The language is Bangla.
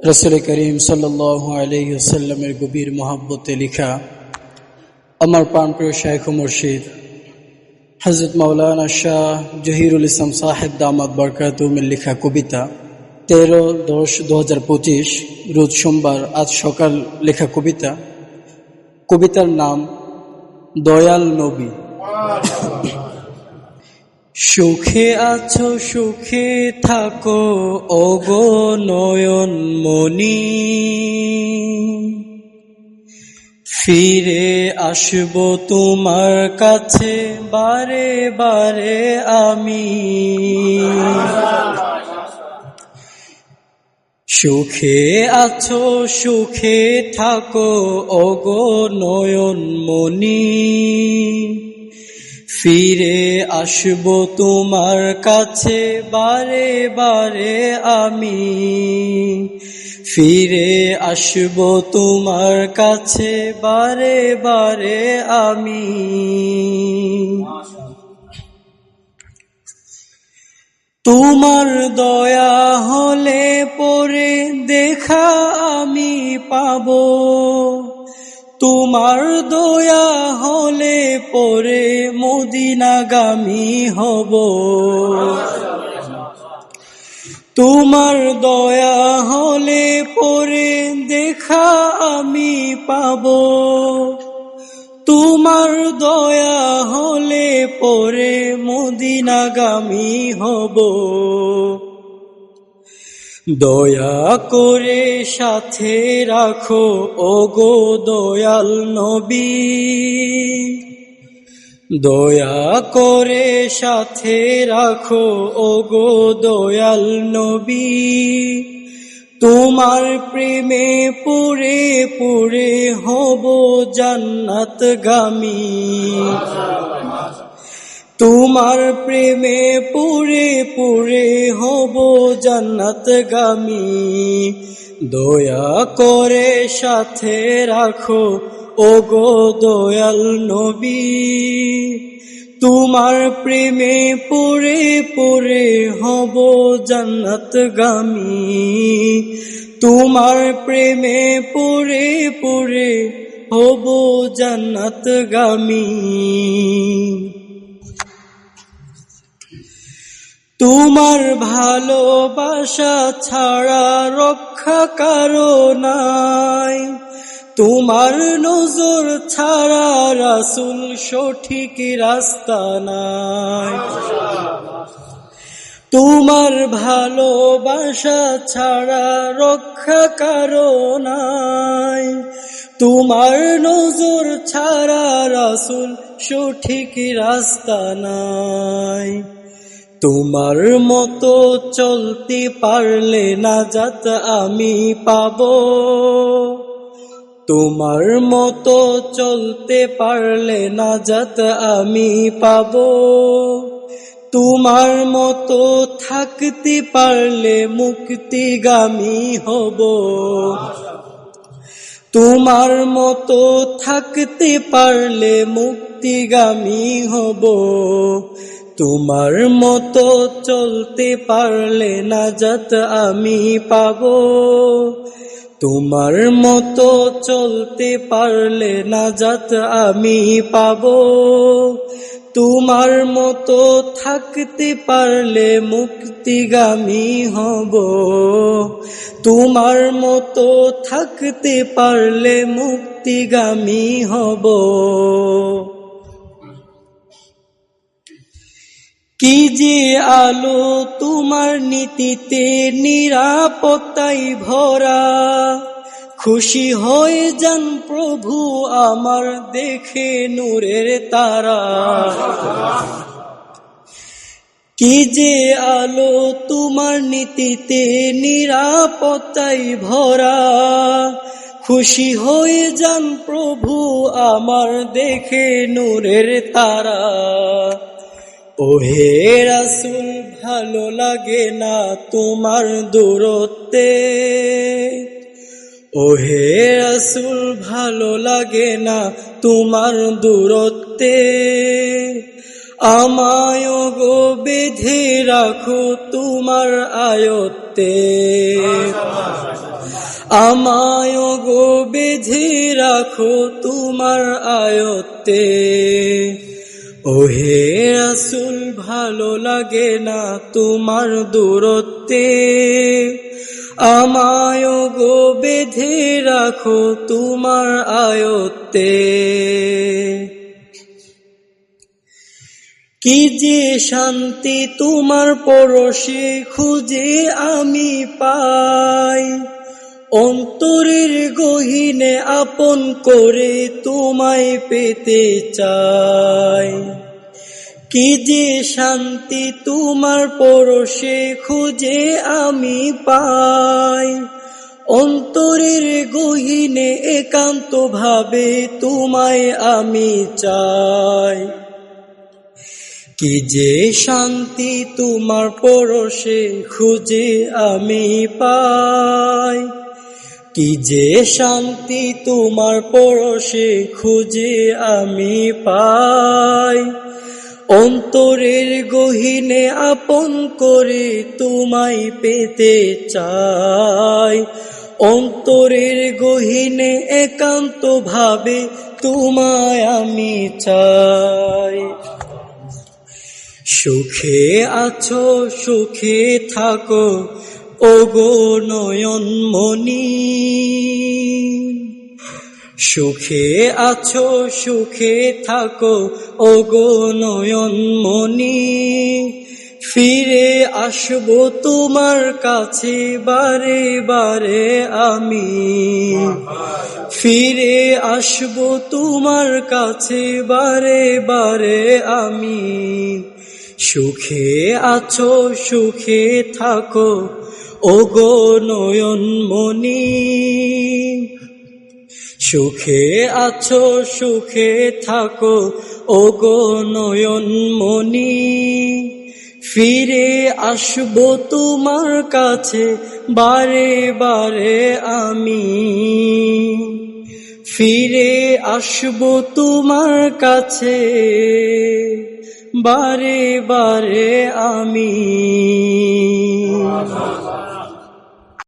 রাসূল করিম সাল্লাল্লাহু আলাইহি ওয়াসাল্লামের গভীর মহব্বতে লেখা আমার প্রাণপ্রিয় শাইখ ও মুর্শিদ হযরত মাওলানা শাহ জহিরুল ইসলাম সাহেব দামাত বরকাতুহুমের লেখা কবিতা 13-10-2025 রোজ সোমবার আজ সকাল লেখা কবিতার নাম দয়াল নবী। সুখে আছো সুখে থাকো ওগো নয়ন মনি, ফিরে আসবো তোমার কাছে বারে বারে আমি। সুখে আছো সুখে থাকো ওগো নয়ন মনি, ফিরে আসবো তোমার কাছে বারে বারে আমি। ফিরে আসবো তোমার কাছে বারে বারে আমি। তোমার দয়া হলে পরে দেখা আমি পাবো, তোমার দয়া হলে পরে মদিনাগামী হব। তোমার দয়া হলে পরে দেখা আমি পাবো, তোমার দয়া হলে পরে মদিনাগামী হব। দয়া করে সাথে রাখো ওগো দয়াল নবী, দয়া করে সাথে রাখো ওগো দয়াল নবী। তোমার প্রেমে পুরে পুরে হব জান্নাতগামী, তোমার প্রেমে পুরে পুরে হব জান্নাতগামী। দয়া করে সাথে রাখো ওগো দয়াল নবী, তোমার প্রেমে পুরে পুরে হব জান্নাতগামী। তোমার প্রেমে পুরে পুরে হব জান্নাতগামী। তোমার ভালোবাসা ছাড়া রক্ষা কারো নাই, তোমার নজর ছাড়া রাসূল সঠিক রাস্তা নাই। তোমার ভালোবাসা ছাড়া রক্ষা কারো নাই, তোমার নজর ছাড়া রাসূল সঠিক রাস্তা নাই। তোমার মতো চলতে পারলে নাজাত আমি পাবো, তোমার মতো চলতে পারলে নাজাত আমি পাবো। তোমার মতো থাকতে পারলে মুক্তিগামী হব, তোমার মতো থাকতে পারলে মুক্তিগামী হব। তোমার মতো চলতে পারলে নাজাত আমি পাবো, তোমার মতো চলতে পারলে নাজাত আমি পাবো। তোমার মতো থাকতে পারলে মুক্তিগামী হব, তোমার মতো থাকতে পারলে মুক্তিগামী হব। কি যে আলো তোমার নীতিতে নিরাপত্তায় ভরা, খুশি হয়ে যান প্রভু আমার দেখে নূরের তারা। কি যে আলো তোমার নীতিতে নিরাপত্তায় ভরা, খুশি হয়ে যান প্রভু আমার দেখে নূরের তারা। ওহে রাসূল ভালো লাগে না তোমার দূরত্বে, ওহে রাসূল ভালো লাগে না তোমার দূরত্বে। আমায় গো বেঁধে রাখো তোমার আয়ত্তে, আমায় গো বেঁধে রাখো তোমার আয়ত্তে, ওহে রাসূল ভালো লাগে না তোমার দূরত্বে। আমায় গো বেঁধে রাখো তোমার আয়ত্তে। কি যে শান্তি তোমার পরশে খুঁজে আমি পাই, অন্তরের গহীনে আপন করে তোমায় পেতে চাই। কি যে শান্তি তোমার পরশে খুঁজে আমি পাই, অন্তরের গহীনে একান্ত ভাবে তোমায় আমি চাই। কি যে শান্তি তোমার পরশে খুঁজে আমি পাই, কি যে শান্তি তোমার পরশে খুঁজে আমি পাই। অন্তরের গহীনে আপন করে তোমায় পেতে চাই, অন্তরের গহীনে একান্ত ভাবে তোমায় আমি চাই। সুখে আছো সুখে থাকো ওগো নয়নমণি, সুখে আছো সুখে থাকো ওগো নয়নমণি। ফিরে আসবো তোমার কাছে বারে বারে আমি, ফিরে আসবো তোমার কাছে বারে বারে আমি। সুখে আছো সুখে থাকো ওগো নয়নমণি, সুখে আছো সুখে থাকো ওগো নয়নমণি। ফিরে আসবো তোমার কাছে বারে বারে আমি, ফিরে আসবো তোমার কাছে বারে বারে আমি।